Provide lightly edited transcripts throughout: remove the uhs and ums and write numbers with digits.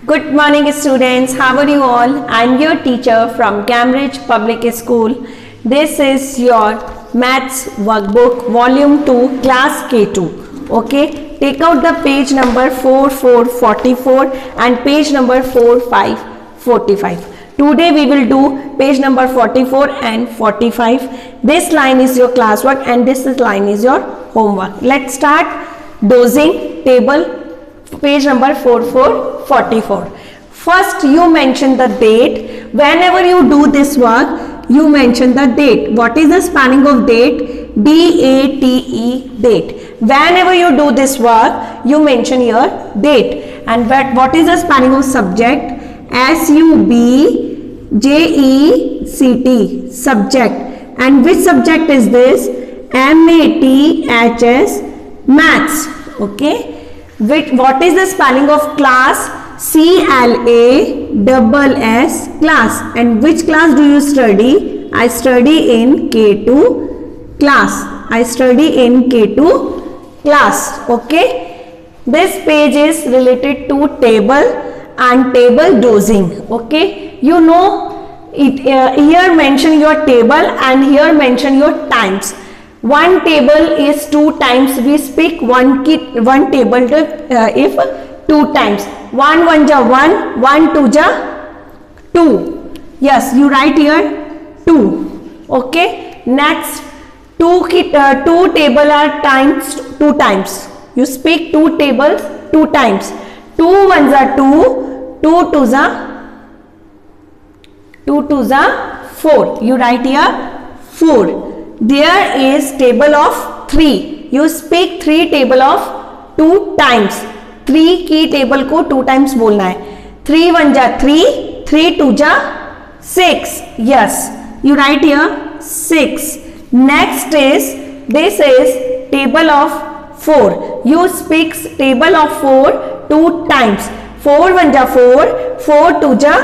Good morning students, how are you all? I am your teacher from Cambridge Public School. This is your Maths Workbook Volume 2 Class K2. Okay, take out the page number 4444 and page number 4545. Today we will do page number 44 and 45. This line is your classwork and this line is your homework. Let's start. Dosing table, page number 4444. First you mention the date. Whenever you do this work, you mention the date. What is the spelling of date? D-A-T-E, date. Whenever you do this work, you mention your date. And what is the spelling of subject? S-U-B-J-E-C-T, subject. And which subject is this? M-A-T-H-S, maths. Okay. What is the spelling of class? C-L-A-S-S, class. And which class do you study? I study in K2 class. I study in K2 class. Okay. This page is related to table and table dosing. Okay. You know it, here mention your table and here mention your times. One table is 2 times. We speak one table if 2 times. 1 1 ja 1, 1 2 ja 2. Yes, you write here 2. Okay. Next, two table are times 2 times. You speak 2 tables 2 times. 2 1 ja 2, 2 2 ja 4. You write here 4. There is table of 3. You speak 3 table of 2 times. 3 की table को 2 times बोलना है. 3 1 जा 3, 3 2 जा 6. Yes, you write here 6. Next is, this is table of 4. You speak table of 4 2 times. 4 1 ja 4, 4 2 ja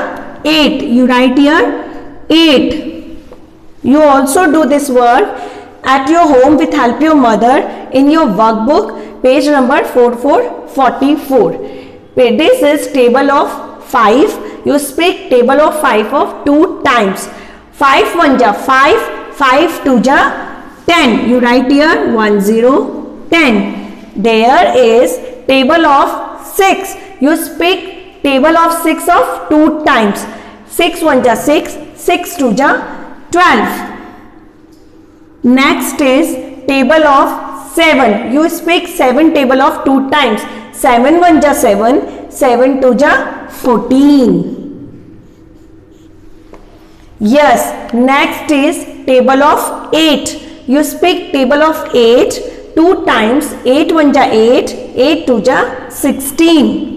8. You write here 8. You also do this work at your home with help your mother in your workbook, page number 4444. This is table of 5. You speak table of 5 of 2 times. 5 1 ja 5, 5 2 ja 10. You write here 1 0 10. There is table of 6. You speak table of 6 of 2 times. 6 1 ja 6, 6 2 ja 12. Next is table of 7. You speak 7 table of 2 times. 7 1 ja 7, 7 2 ja 14. Yes. Next is table of 8. You speak table of 8 2 times. 8 1 ja 8, 8 2 ja 16.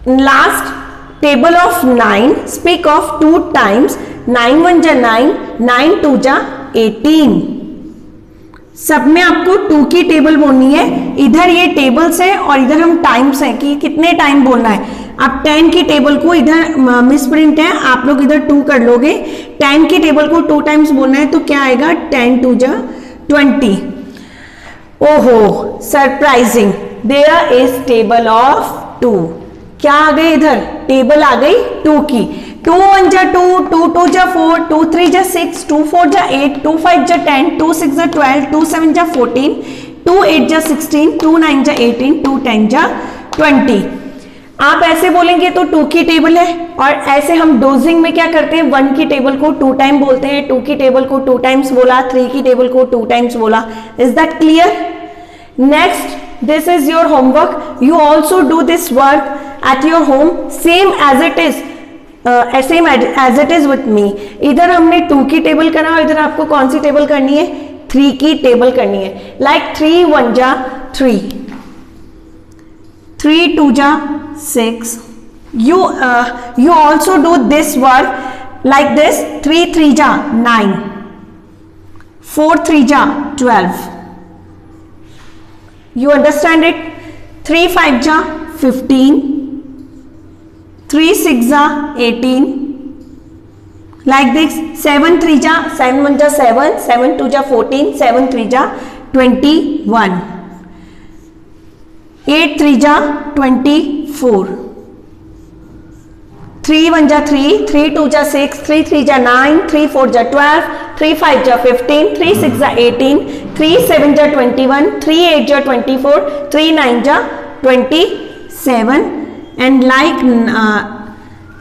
Last, table of 9. Speak of 2 times. 9 1 ja 9, 9 2 ja 18. सब में आपको 2 की table बोलनी है. इधर ये tables है और इधर हम टाइम्स है कि कितने टाइम बोलना है. अब 10 की टेबल को इधर मिस प्रिंट है, आप लोग इधर 2 कर लोगे. 10 की टेबल को 2 टाइम्स बोलना है तो क्या आएगा? 10 2 ja 20. ओहो, surprising. There is table of 2. क्या आ गई? इधर टेबल आ गई 2 की. 2 1 ja 2, 2 2 ja 4, 2 3 ja 6, 2 4 ja 8, 2 5 ja 10, 2 6 ja 12, 2 7 ja 14, 2 8 ja 16, 2 9 ja 18, 2 10 ja 20. आप ऐसे बोलेंगे तो 2 की टेबल है. और ऐसे हम डोजिंग में क्या करते हैं? 1 की टेबल को 2 टाइम बोलते हैं, 2 की टेबल को 2 टाइम्स बोला, 3 की टेबल को 2 टाइम्स बोला. Is that clear? Next, this is your homework. You also do this work at your home, same as it is with me. इधर हमने 2 की टेबल करा और इधर आपको कौन सी टेबल करनी है? 3 की टेबल करनी है. Like 3 1 ja 3, 3 2 ja 6. You also do this work like this. 3 3 ja 9, 4 3 ja 12. You understand it? 3 5 ja 15, 3 6 ja 18. Like this. 7 3 ja 7 1 ja 7, 7 2 ja 14, 7 3 ja 21. 8 3 जा 24, 3 1 जा 3, 3 2 जा 6, 3 3 जा 9, 3 4 जा 12, 3 5 जा 15, 3 6 जा 18, 3 7 जा 21, 3 8 जा 24, 3 9 जा 27, and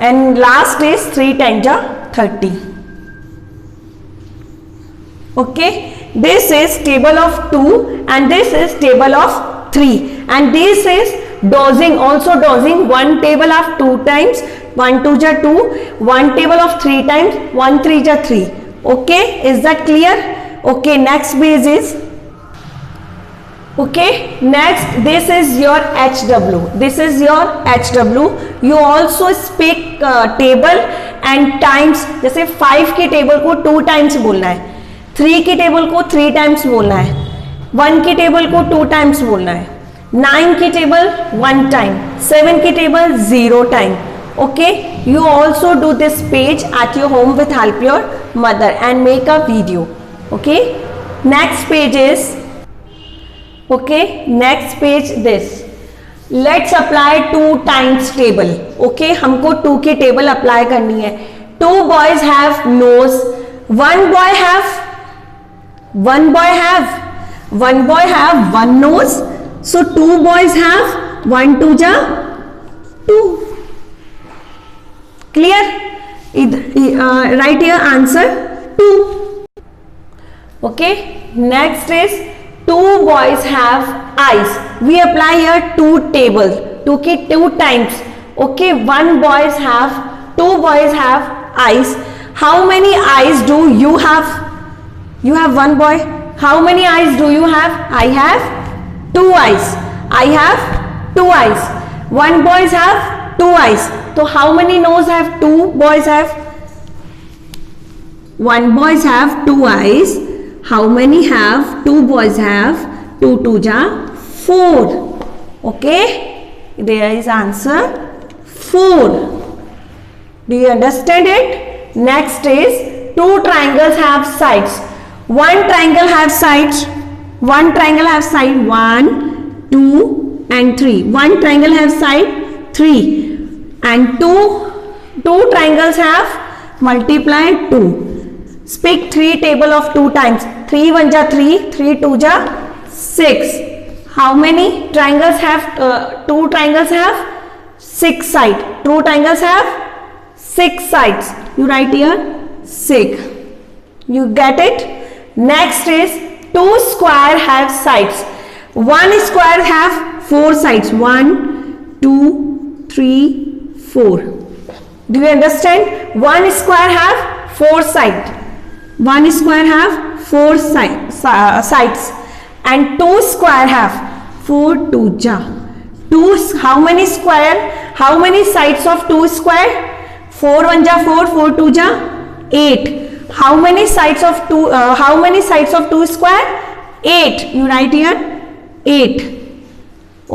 and last is 3 10 जा 30. Okay, this is table of 2 and this is table of 3, and this is dosing, also dosing. One table of 2 times, 1 2 ja 2, one table of 3 times, 1 3 ja 3. Okay, is that clear? Okay, next page is, okay, next this is your HW, this is your HW. You also speak table and times. जैसे 5 की table को 2 times बोलना है, 3 की table को 3 times बोलना है, 1 की टेबल को 2 टाइम्स बोलना है, 9 की टेबल 1 टाइम, 7 की table 0 time. Okay, you also do this page at your home with help your mother and make a video. Okay, next page is, okay, next page this. Let's apply 2 times table. Okay, हमको 2 की table apply करनी है. 2 boys have nose, one boy have one nose, so 2 boys have 1 2 ja 2. Clear? Write your answer 2. Okay, next is 2 boys have eyes. We apply here 2 table, 2 की 2 times. Okay, 2 boys have eyes. How many eyes do you have? You have 1 boy. How many eyes do you have? I have 2 eyes. I have 2 eyes. 1 boys have 2 eyes. So how many nose have 2 boys have? 1 boys have 2 eyes. How many have 2 boys have? 2 2 ja 4. Okay, there is answer 4. Do you understand it? Next is 2 triangles have sides. One triangle have sides. One triangle have side 1, 2 and 3. One triangle have side 3, and 2 triangles have multiply 2. Speak 3 table of 2 times. 3 1 ja 3, 3 2 ja 6. How many triangles have 2 triangles have 6 sides? 2 triangles have 6 sides. You write here 6. You get it? Next is 2 square have sides. 1 square have 4 sides. 1 2 3 4. Do you understand? 1 square have 4 sides. 1 square have 4 sides, and 2 square have 4 2 ja 2. How many square? How many sides of 2 square? 4 1 ja 4, 4 2 ja 8. How many sides of 2? How many sides of 2 square? 8. You write here 8.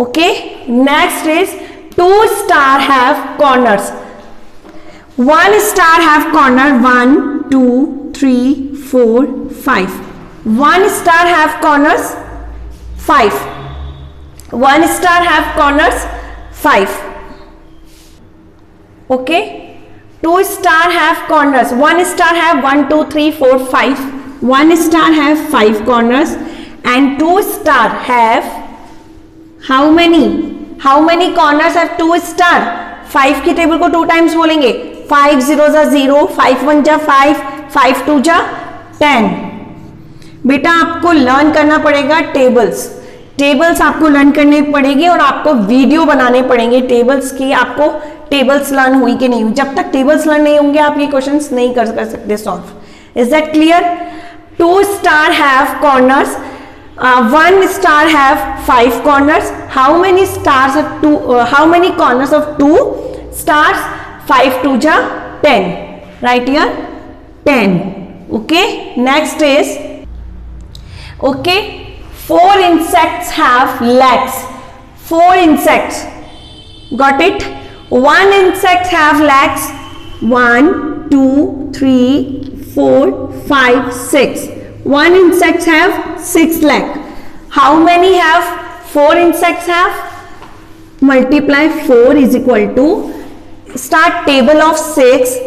Okay. Next is 2 star have corners. 1 star have corner 1 2 3 4 5. 1 star have corners 5. 1 star have corners 5. Okay. 2 star have corners. 1 star have 1 2 3 4 5. 1 star have 5 corners, and 2 star have how many? How many corners have 2 star? 5 की table को 2 times बोलेंगे. 5 0 जा 0, 5 1 जा 5, 5 2 जा 10. बेटा आपको learn करना पड़ेगा टेबल्स. टेबल्स आपको लर्न करनी पड़ेगी और आपको वीडियो बनाने पड़ेंगे टेबल्स की. आपको टेबल्स लर्न हुई कि नहीं हुई? जब तक टेबल्स लर्न नहीं होंगे आप ये क्वेश्चंस नहीं कर सकते solve. Is that clear? 2 star have corners. 1 star have 5 corners. How many stars have 2? How many corners of 2 stars? 5 2 ja 10. Right here 10. Okay. Next is, okay, 4 insects have legs. 4 insects. Got it? 1 insect have legs. 1 2 3 4 5 6. 1 insect have 6 legs. How many have 4 insects have? multiply 4 is equal to, start table of 6.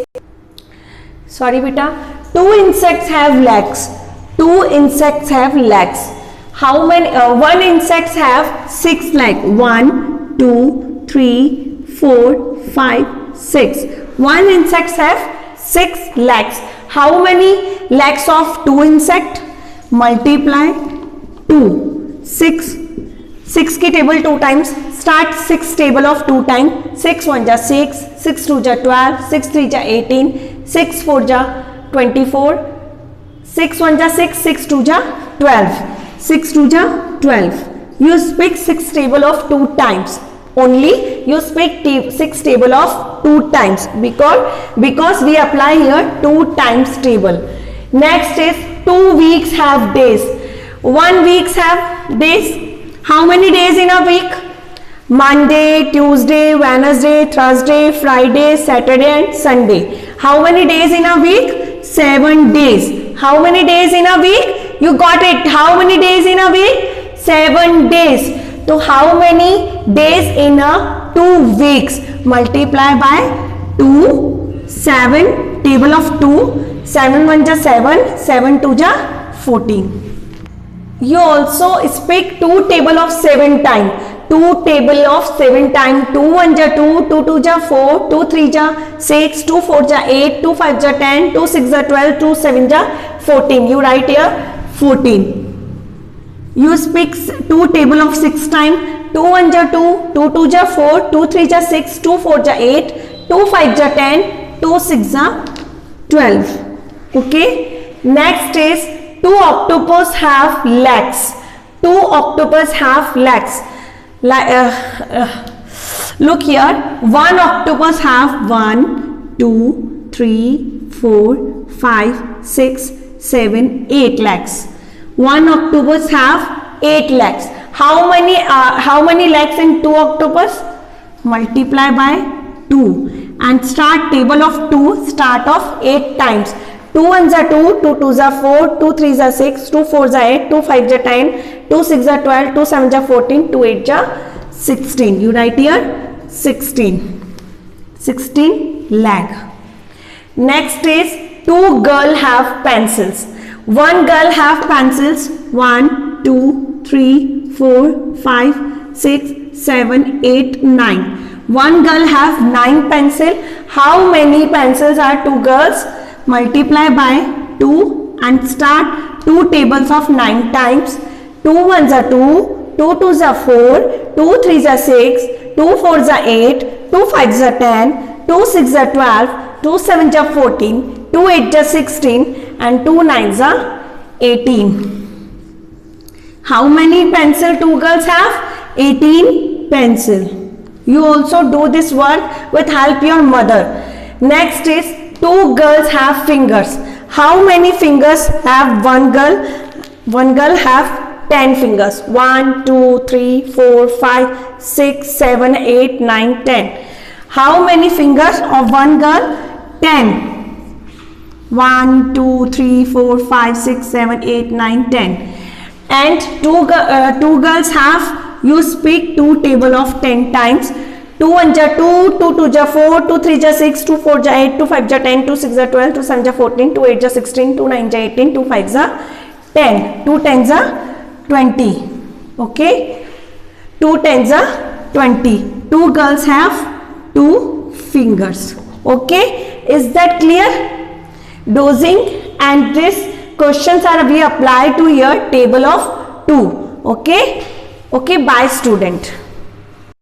Sorry beta, 2 insects have legs. 2 insects have legs. How many? 1 insects have 6 legs. 1, 2, 3, 4, 5, 6. 1 insects have 6 legs. How many legs of 2 insect? Multiply 2. 6. 6 की table 2 times. Start 6 table of 2 times. 6 1 जा 6, 6 2 जा 12, 6 3 जा 18, 6 4 जा 24, 6 1 जा 6, 6 2 जा 12, 6 2 जा 12. You speak 6 table of 2 times. Only you speak 6 table of 2 times because we apply here 2 times table. Next is 2 weeks have days. 1 weeks have days. How many days in a week? Monday, Tuesday, Wednesday, Thursday, Friday, Saturday and Sunday. How many days in a week? 7 days. How many days in a week? You got it. How many days in a week? 7 days. So how many days in a 2 weeks? Multiply by 2, 7, table of 2, 7 1 ja 7, 7 2 ja 14. You also speak 2 table of 7 time. 2 table of 7 time. 2 1 ja 2, 2 2 ja 4, 2 3 ja 6, 2 4 ja 8, 2 5 ja 10, 2 6 ja 12, 2 7 ja 14. You write here 14. You speak 2 table of 6 time. 2 1 ja 2, 2 2 ja 4, 2 3 ja 6, 2 4 ja 8, 2 5 ja 10, 2 6 ja 12. Okay. Next is 2 octopus have legs. 2 octopus have legs. Look here. 1 octopus have 1, 2, 3, 4, 5, 6, 7, 8 legs. 1 octopus have 8 legs. How many legs in 2 octopus? Multiply by 2 and start table of 2. Start of 8 times. 2 1 ja 2, 2 2 ja 4, 2 3 ja 6, 2 4 ja 8, 2 5 ja 10, 2 6 ja 12, 2 7 ja 14, 2 8 ja 16. You write here 16. 16 leg. Next is 2 girl have pencils. 1 girl have pencils. 1, 2, 3, 4, 5, 6, 7, 8, 9. 1 girl have 9 pencil. How many pencils are 2 girls? Multiply by 2 and start 2 tables of 9 times. 2 1 ja 2, 2 2 ja 4, 2 3 ja 6, 2 4 ja 8, 2 5 ja 10, 2 6 ja 12, 2 7 ja 14, 2 8 ja 16 and 2 9 ja 18. How many pencil 2 girls have? 18 pencil. You also do this work with help your mother. Next is 2 girls have fingers. How many fingers have 1 girl? 1 girl have 10 fingers. 1, 2, 3, 4, 5, 6, 7, 8, 9, 10. How many fingers of 1 girl? 10. 1, 2, 3, 4, 5, 6, 7, 8, 9, 10. And 2 girls have, you speak 2 table of 10 times. 2 1 ja 2, 2 2 ja 4, 2 3 ja 6, 2 4 ja 8, 2 5 ja 10, 2 6 ja 12, 2 7 ja 14, 2 8 ja 16, 2 9 ja 18, 2 5 ja 10, 2 10 ja 20. Okay, 2 10 ja 20. 2 girls have 2 fingers. Okay, is that clear? Dosing and this questions are we apply to your table of 2. Okay, bye student.